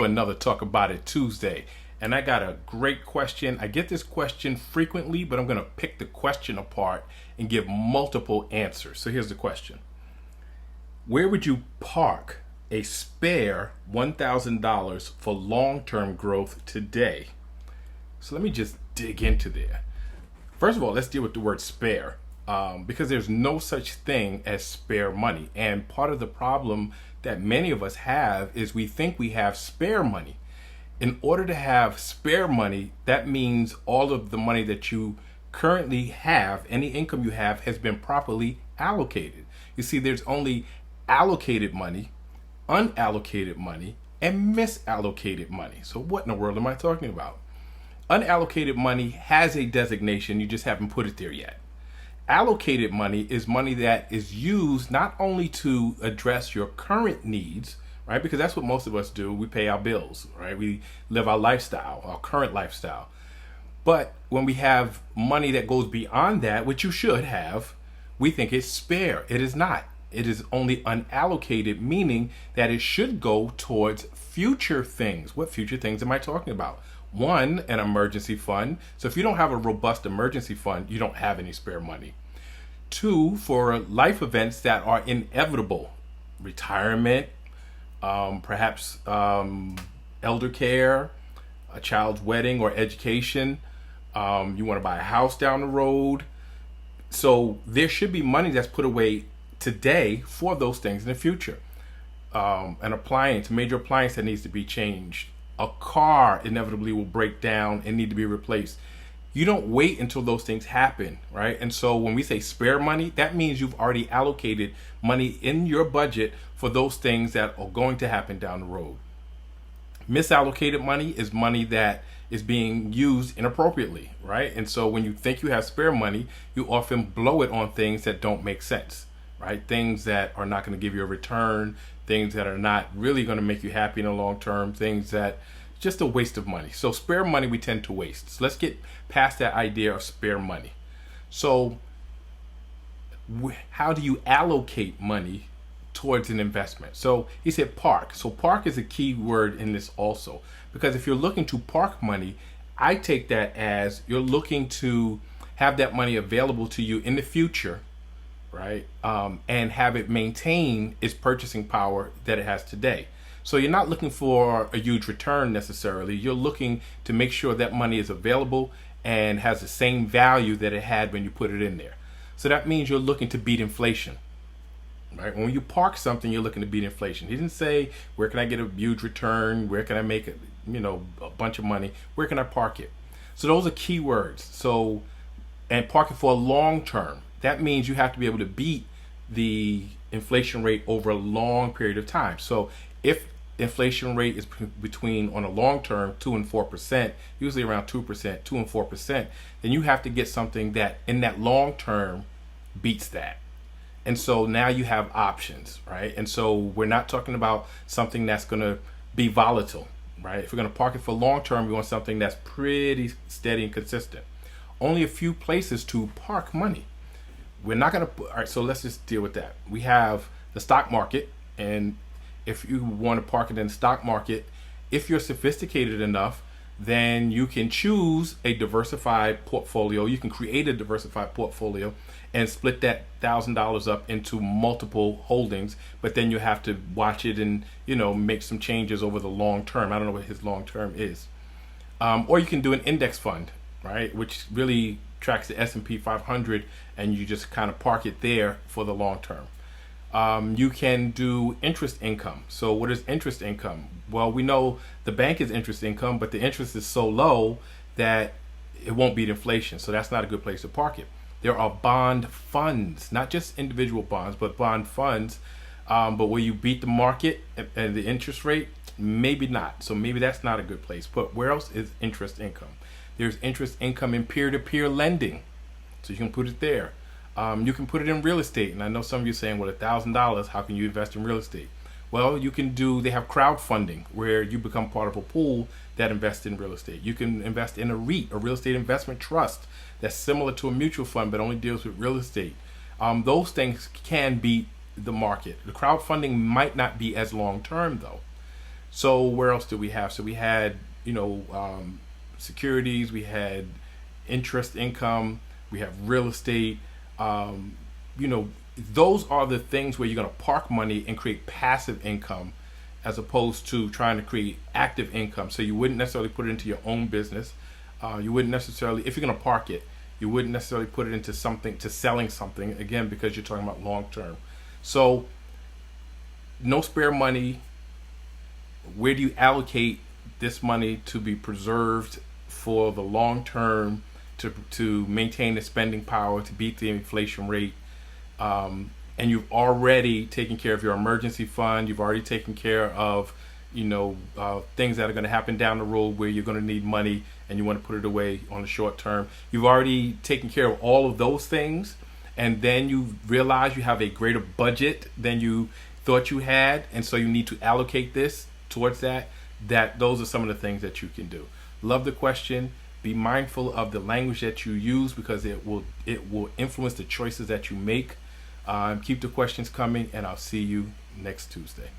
another Talk About It Tuesday. And I got a great question. I get this question frequently, but I'm going to pick the question apart and give multiple answers. So here's the question. Where would you park a spare $1,000 for long-term growth today? So let me just dig into there. First of all, let's deal with the word spare. Because there's no such thing as spare money. And part of the problem that many of us have is we think we have spare money. In order to have spare money, that means all of the money that you currently have, any income you have, has been properly allocated. You see, there's only allocated money, unallocated money, and misallocated money. So what in the world am I talking about? Unallocated money has a designation, you just haven't put it there yet. Allocated money is money that is used not only to address your current needs, right? Because that's what most of us do. We pay our bills, right? We live our lifestyle, our current lifestyle. But when we have money that goes beyond that, which you should have, we think it's spare. It is not. It is only unallocated, meaning that it should go towards future things. What future things am I talking about? One, an emergency fund. So if you don't have a robust emergency fund, you don't have any spare money. Two, for life events that are inevitable, retirement, perhaps elder care, a child's wedding or education. You want to buy a house down the road. So there should be money that's put away today for those things in the future. An appliance, a major appliance that needs to be changed. A car inevitably will break down and need to be replaced. You don't wait until those things happen, right? And so when we say spare money, that means you've already allocated money in your budget for those things that are going to happen down the road. Misallocated money is money that is being used inappropriately, right? And so when you think you have spare money, you often blow it on things that don't make sense, right? Things that are not going to give you a return, things that are not really going to make you happy in the long term, things that just a waste of money. So spare money we tend to waste. So let's get past that idea of spare money. So how do you allocate money towards an investment? So he said park. So park is a key word in this also, because if you're looking to park money, I take that as you're looking to have that money available to you in the future, right? And have it maintain its purchasing power that it has today. So you're not looking for a huge return necessarily. You're looking to make sure that money is available and has the same value that it had when you put it in there. So that means you're looking to beat inflation, right? When you park something, you're looking to beat inflation. He didn't say, where can I get a huge return? Where can I make a bunch of money? Where can I park it? So those are key words. So, and park it for a long term. That means you have to be able to beat the inflation rate over a long period of time. So if inflation rate is between, on a long term, 2 and 4%, usually around 2%, 2 and 4%, then you have to get something that in that long term beats that. And so now you have options, right? And so we're not talking about something that's going to be volatile, right? If we're going to park it for long term, we want something that's pretty steady and consistent. Only a few places to park money. We're not going to, all right, so let's just deal with that. We have the stock market, and if you want to park it in the stock market, if you're sophisticated enough, then you can choose a diversified portfolio. You can create a diversified portfolio and split that $1,000 up into multiple holdings, but then you have to watch it and, make some changes over the long term. I don't know what his long term is. Or you can do an index fund, right, which really tracks the S&P 500, and you just kind of park it there for the long term. You can do interest income. So what is interest income? Well, we know the bank is interest income, but the interest is so low that it won't beat inflation. So that's not a good place to park it. There are bond funds, not just individual bonds, but bond funds. But will you beat the market and the interest rate? Maybe not. So maybe that's not a good place. But where else is interest income? There's interest income in peer-to-peer lending. So you can put it there. You can put it in real estate. And I know some of you are saying, well, $1,000, how can you invest in real estate? Well, they have crowdfunding where you become part of a pool that invests in real estate. You can invest in a REIT, a real estate investment trust, that's similar to a mutual fund but only deals with real estate. Those things can beat the market. The crowdfunding might not be as long term though. So where else did we have? So we had, securities, we had interest income, we have real estate. Um, those are the things where you're going to park money and create passive income as opposed to trying to create active income. So you wouldn't necessarily put it into your own business. You wouldn't necessarily, if you're going to park it, you wouldn't necessarily put it into something, to selling something, again, because you're talking about long term. So no spare money. Where do you allocate this money to be preserved for the long term, to maintain the spending power, to beat the inflation rate? And you've already taken care of your emergency fund. You've already taken care of, things that are going to happen down the road where you're going to need money and you want to put it away on the short term. You've already taken care of all of those things, and then you realize you have a greater budget than you thought you had, and so you need to allocate this towards that. Those are some of the things that you can do. Love the question. Be mindful of the language that you use, because it will influence the choices that you make. Keep the questions coming, and I'll see you next Tuesday.